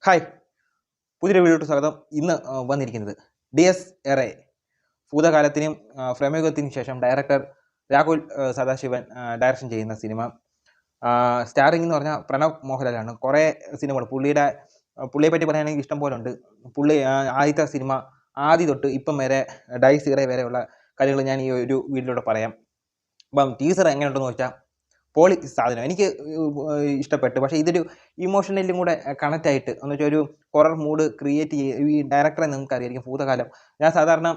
Hi, പുതിയൊരു വീഡിയോട്ട് സ്വാഗതം. ഇന്ന് വന്നിരിക്കുന്നത് ഡി എസ് എറേ ഭൂതകാലത്തിനും പ്രമേഹത്തിനും ശേഷം ഡയറക്ടർ രാഹുൽ സദാശിവൻ ഡയറക്ഷൻ ചെയ്യുന്ന സിനിമ. സ്റ്റാറിംഗ് എന്ന് പറഞ്ഞാൽ പ്രണവ് മോഹൻലാലാണ്. കുറേ സിനിമകൾ പുള്ളിയെ പറ്റി പറയുകയാണെങ്കിൽ ഇഷ്ടം പോലെ ഉണ്ട്. പുള്ളി ആദ്യത്തെ സിനിമ ആദ്യം തൊട്ട് ഇപ്പം വരെ ഡൈസ് ഇറേ വരെയുള്ള കാര്യങ്ങൾ ഞാൻ ഈ ഒരു വീഡിയോയിലൂടെ പറയാം. അപ്പം ടീസർ എങ്ങനെയുണ്ടെന്ന് വെച്ചാൽ പോളി സാധനം എനിക്ക് ഇഷ്ടപ്പെട്ടു. പക്ഷേ ഇതൊരു ഇമോഷണലും കൂടെ കണക്റ്റ് ആയിട്ട് എന്ന് വെച്ചാൽ ഒരു ഹൊറർ മൂഡ് ക്രിയേറ്റ് ഈ ഡയറക്ടറെ നിങ്ങൾക്ക് അറിയായിരിക്കും. ഭൂതകാലം ഞാൻ സാധാരണ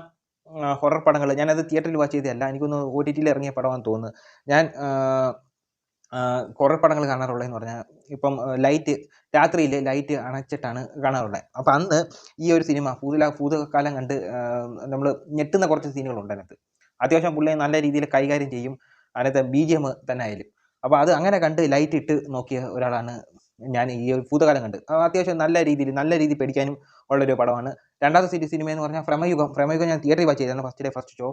ഹൊറർ പടങ്ങൾ ഞാനത് തിയേറ്ററിൽ വാച്ച് ചെയ്തതല്ല, എനിക്കൊന്ന് OTT ഇറങ്ങിയ പടമാണെന്ന് തോന്നുന്നു. ഞാൻ ഹൊറർ പടങ്ങൾ കാണാറുള്ളതെന്ന് പറഞ്ഞാൽ ഇപ്പം രാത്രിയിൽ ലൈറ്റ് അണച്ചിട്ടാണ് കാണാറുള്ളത്. അപ്പം അന്ന് ഈ ഒരു സിനിമ ഭൂതകാലം കണ്ട് നമ്മൾ ഞെട്ടുന്ന കുറച്ച് സീനുകളുണ്ട് അതിനകത്ത്. അത്യാവശ്യം പുള്ളിയെ നല്ല രീതിയിൽ കൈകാര്യം ചെയ്യും. അതിനകത്ത് BGM തന്നെ ആയാലും. അപ്പോൾ അത് അങ്ങനെ കണ്ട് ലൈറ്റ് ഇട്ട് നോക്കിയ ഒരാളാണ് ഞാൻ. ഈ ഒരു ഭൂതകാലം കണ്ട് അത്യാവശ്യം നല്ല രീതിയിൽ പഠിക്കാനും ഉള്ളൊരു പടമാണ്. രണ്ടാമത്തെ സിനിമ എന്ന് പറഞ്ഞാൽ പ്രമേയുഗം ഞാൻ തിയേറ്ററിൽ വാച്ച് ചെയ്തതാണ് ഫസ്റ്റ് ഷോ.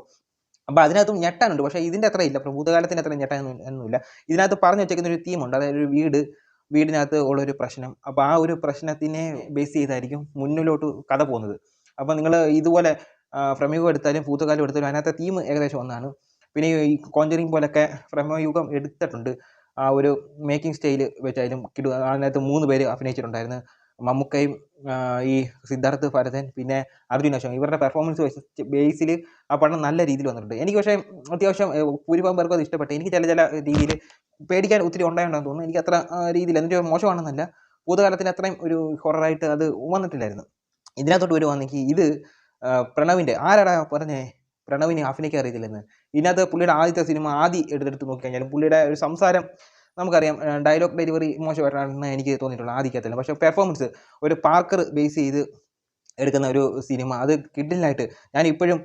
അപ്പോൾ അതിനകത്തും ഞെട്ടാനുണ്ട്, പക്ഷേ ഇതിൻ്റെ അത്ര ഇല്ല. ഭൂതകാലത്തിൻ്റെ അത്ര ഞെട്ടാനൊന്നുമില്ല. ഇതിനകത്ത് പറഞ്ഞു വെച്ചേക്കുന്ന ഒരു തീമുണ്ട്, അതായത് ഒരു വീടിനകത്ത് ഉള്ളൊരു പ്രശ്നം. അപ്പോൾ ആ ഒരു പ്രശ്നത്തിനെ ബേസ് ചെയ്തായിരിക്കും മുന്നിലോട്ട് കഥ പോകുന്നത്. അപ്പോൾ നിങ്ങൾ ഇതുപോലെ പ്രമേയുഗം എടുത്താലും ഭൂതകാലം എടുത്താലും അതിനകത്തെ തീം ഏകദേശം ഒന്നാണ്. പിന്നെ ഈ കോഞ്ചറിങ് പോലൊക്കെ പ്രമേയുഗം എടുത്തിട്ടുണ്ട്. ആ ഒരു മേക്കിംഗ് സ്റ്റൈൽ വെച്ചായാലും അതിനകത്ത് 3 പേര് അഭിനയിച്ചിട്ടുണ്ടായിരുന്നു. മമ്മൂക്കയും ഈ സിദ്ധാർത്ഥ് ഭരതൻ പിന്നെ അർജുൻ അശോകൻ. ഇവരുടെ പെർഫോമൻസ് ബേസിൽ ആ പടം നല്ല രീതിയിൽ വന്നിട്ടുണ്ട്. എനിക്ക് പക്ഷേ അത്യാവശ്യം ഭൂരിഭാഗം പേർക്കും അത് ഇഷ്ടപ്പെട്ടു. എനിക്ക് ചില രീതിയിൽ പേടിക്കാൻ ഒത്തിരി ഉണ്ടായിട്ടുണ്ടെന്ന് തോന്നുന്നു. എനിക്ക് അത്ര രീതിയിൽ എന്നിട്ട് മോശമാണെന്നല്ല, ഭൂതകാലത്തിന് അത്രയും ഒരു ഹൊററായിട്ട് അത് വന്നിട്ടില്ലായിരുന്നു. ഇതിനകത്തോട്ട് വരുവാണെങ്കിൽ ഇത് പ്രണവിൻ്റെ ആരാടാ പറഞ്ഞേ പ്രണവിന് അഭിനയിക്കാൻ അറിയത്തില്ലെന്ന്. ഇതിനകത്ത് പുള്ളിയുടെ ആദ്യത്തെ സിനിമ എടുത്തെടുത്ത് നോക്കിക്കഴിഞ്ഞാലും പുള്ളിയുടെ ഒരു സംസാരം നമുക്കറിയാം, ഡയലോഗ് ഡെലിവറി മോശമായിട്ടാണെന്ന് എനിക്ക് തോന്നിയിട്ടുള്ളത് ആദ്യക്കത്തില്ല. പക്ഷേ പെർഫോമൻസ് ഒരു പാർക്കർ ബേസ് ചെയ്ത് എടുക്കുന്ന ഒരു സിനിമ, അത് കിഡിലായിട്ട് ഞാൻ ഇപ്പോഴും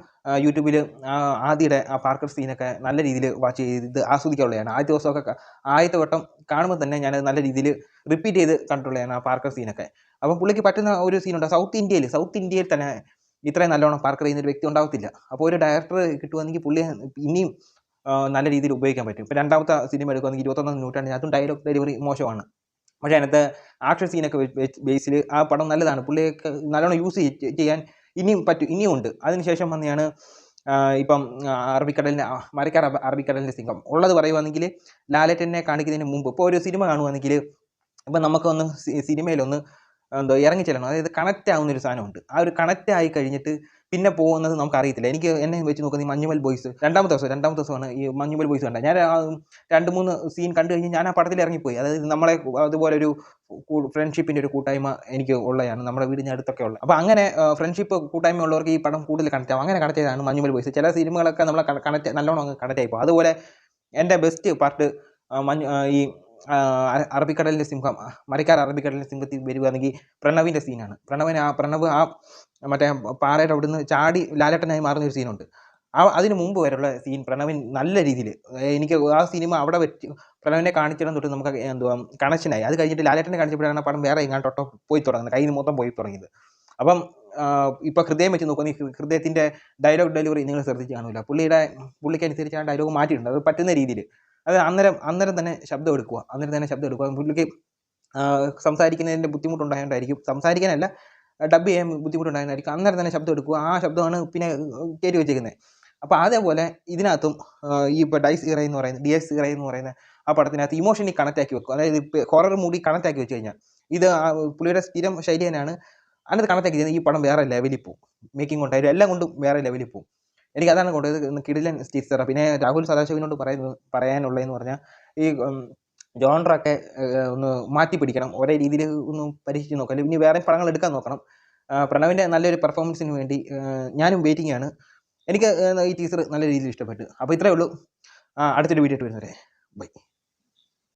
യൂട്യൂബിൽ ആദ്യയുടെ ആ പാർക്കർ സീനൊക്കെ നല്ല രീതിയിൽ വാച്ച് ചെയ്ത് ആസ്വദിക്കാനുള്ളതാണ്. ആദ്യത്തെ വട്ടം കാണുമ്പോൾ തന്നെ ഞാനത് നല്ല രീതിയിൽ റിപ്പീറ്റ് ചെയ്ത് കണ്ടിട്ടുള്ളതാണ് ആ പാർക്കർ സീനൊക്കെ. അപ്പം പുള്ളിക്ക് പറ്റുന്ന ഒരു സീനുണ്ട്. സൗത്ത് ഇന്ത്യയിൽ തന്നെ ഇത്രയും നല്ലോണം പാർക്കർ ചെയ്യുന്ന ഒരു വ്യക്തി ഉണ്ടാവത്തില്ല. അപ്പോൾ ഒരു ഡയറക്ടർ കിട്ടുവാണെങ്കിൽ പുള്ളിയെ ഇനിയും നല്ല രീതിയിൽ ഉപയോഗിക്കാൻ പറ്റും. ഇപ്പോൾ രണ്ടാമത്തെ സിനിമ എടുക്കുകയാണെങ്കിൽ 21ാം നൂറ്റാണ്ടിൽ അതും ഡയലോഗ് ഡെലിവറി മോശമാണ്. പക്ഷേ അതിനകത്ത് ആക്ഷൻ സീനൊക്കെ ബേസിൽ ആ പടം നല്ലതാണ്. പുള്ളിയൊക്കെ നല്ലോണം യൂസ് ചെയ്യാൻ ഇനിയും ഉണ്ട്. അതിനുശേഷം വന്നെയാണ് ഇപ്പം അറബിക്കടലിൻ്റെ സിംഹം ഉള്ളത് പറയുവാണെങ്കിൽ ലാലേട്ടനെ കാണിക്കുന്നതിന് മുമ്പ് ഇപ്പോൾ ഒരു സിനിമ കാണുവാണെങ്കിൽ ഇപ്പം നമുക്കൊന്ന് സിനിമയിലൊന്ന് ഇറങ്ങിച്ചെല്ലണം, അതായത് കണക്റ്റ് ആവുന്ന ഒരു സാധനമുണ്ട്. ആ ഒരു കണക്റ്റ് ആയി കഴിഞ്ഞിട്ട് പിന്നെ പോകുന്നത് നമുക്കറിയത്തില്ല. എന്നെ വെച്ച് നോക്കുന്ന ഈ മഞ്ഞുമൽ ബോയ്സ് രണ്ടാമത്തെ ദിവസമാണ് ഈ മഞ്ഞുമൽ ബോയ്സ് കണ്ടത്. ഞാൻ 2-3 സീൻ കണ്ടു കഴിഞ്ഞ് ഞാൻ ആ പടത്തിൽ ഇറങ്ങിപ്പോയി. അതായത് നമ്മളെ അതുപോലെ ഒരു ഫ്രണ്ട്ഷിപ്പിൻ്റെ ഒരു കൂട്ടായ്മ എനിക്ക് ഉള്ളതാണ്, നമ്മുടെ വീടിന് അടുത്തൊക്കെ ഉള്ളത്. അപ്പോൾ അങ്ങനെ ഫ്രണ്ട്ഷിപ്പ് കൂട്ടായ്മ ഉള്ളവർക്ക് ഈ പടം കൂടുതൽ കണക്റ്റ് ആവും. അങ്ങനെ കണക്റ്റ് ചെയ്താണ് മഞ്ഞുമൽ ബോയ്സ്. ചില സിനിമകളൊക്കെ നമ്മളെ നല്ലോണം കണക്റ്റ് ആയിപ്പോൾ. അതുപോലെ എൻ്റെ ബെസ്റ്റ് പാർട്ട് ഈ അറബിക്കടലിൻ്റെ സിംഹം അറബിക്കടലിൻ്റെ സിംഹത്തിൽ വരുവാണെങ്കിൽ പ്രണവിൻ്റെ സീനാണ്. പ്രണവ് മറ്റേ പാറയുടെ അവിടുന്ന് ചാടി ലാലേട്ടനായി മാറുന്ന ഒരു സീനുണ്ട്. അതിന് മുമ്പ് വരെയുള്ള സീൻ പ്രണവിൻ നല്ല രീതിയിൽ എനിക്ക് ആ സിനിമ അവിടെ വെച്ച് പ്രണവിനെ കാണിച്ചിടം തൊട്ട് നമുക്ക് കണക്ഷനായി. അത് കഴിഞ്ഞിട്ട് ലാലേട്ടനെ കാണിച്ചപ്പോഴാണ് പടം വേറെ എങ്ങാണ്ടൊട്ടോ പോയി തുടങ്ങുന്നത്, കയ്യിൽ നിന്ന് മൊത്തം പോയി തുടങ്ങിയത്. അപ്പം ഇപ്പോൾ ഹൃദയം വെച്ച് നോക്കുകയാണെങ്കിൽ ഹൃദയത്തിൻ്റെ ഡയലോഗ് ഡെലിവറി നിങ്ങൾ ശ്രദ്ധിച്ച് കാണില്ല, പുള്ളിക്കനുസരിച്ച് ആ ഡയലോഗ് മാറ്റിയിട്ടുണ്ട്. അത് പറ്റുന്ന രീതിയിൽ അത് അന്നേരം തന്നെ ശബ്ദം എടുക്കുക. പുള്ളിക്ക് സംസാരിക്കുന്നതിൻ്റെ ബുദ്ധിമുട്ടുണ്ടായതുകൊണ്ടായിരിക്കും, സംസാരിക്കാനല്ല ഡബ് ചെയ്യാൻ ബുദ്ധിമുട്ടുണ്ടായതായിരിക്കും, അന്നേരം തന്നെ ശബ്ദം എടുക്കുക. ആ ശബ്ദമാണ് പിന്നെ കയറ്റി വെച്ചേക്കുന്നത്. അപ്പോൾ അതേപോലെ ഇതിനകത്തും ഈ ഇപ്പോൾ ഡി എസ് ഇറേ എന്ന് പറയുന്ന ആ പടത്തിനകത്ത് ഇമോഷണലി കണക്റ്റ് ആക്കി വെക്കും. അതായത് ഹൊറർ മൂഡി കണക്റ്റ് ആക്കി വെച്ച് കഴിഞ്ഞാൽ ഇത് പുള്ളിയുടെ സ്ഥിരം ശൈലി തന്നെയാണ്. അതിനകത്ത് കണക്റ്റ് ആക്കി ഈ പടം വേറെ ലെവലിൽ പോകും. മേക്കിംഗ് കൊണ്ടായാലും എല്ലാം കൊണ്ടും വേറെ ലെവലിൽ പോകും. എനിക്കതാണ് കൊണ്ടുപോയത് കിടിലൻ ടീസർ. പിന്നെ രാഹുൽ സദാശിവനോട് പറയാനുള്ളതെന്ന് പറഞ്ഞാൽ ഈ ജോണറൊക്കെ ഒന്ന് മാറ്റി പിടിക്കണം, ഒരേ രീതിയിൽ ഒന്ന് പരീക്ഷിച്ച് നോക്കാം, ഇനി വേറെ പടങ്ങൾ എടുക്കാൻ നോക്കണം. പ്രണവിൻ്റെ നല്ലൊരു പെർഫോമൻസിന് വേണ്ടി ഞാനും വെയിറ്റിംഗ് ആണ്. എനിക്ക് ഈ ടീസർ നല്ല രീതിയിൽ ഇഷ്ടപ്പെട്ടു. അപ്പോൾ ഇത്രയേ ഉള്ളൂ. അടുത്തൊരു വീഡിയോ ഇട്ട് വരുന്നവരെ ബൈ.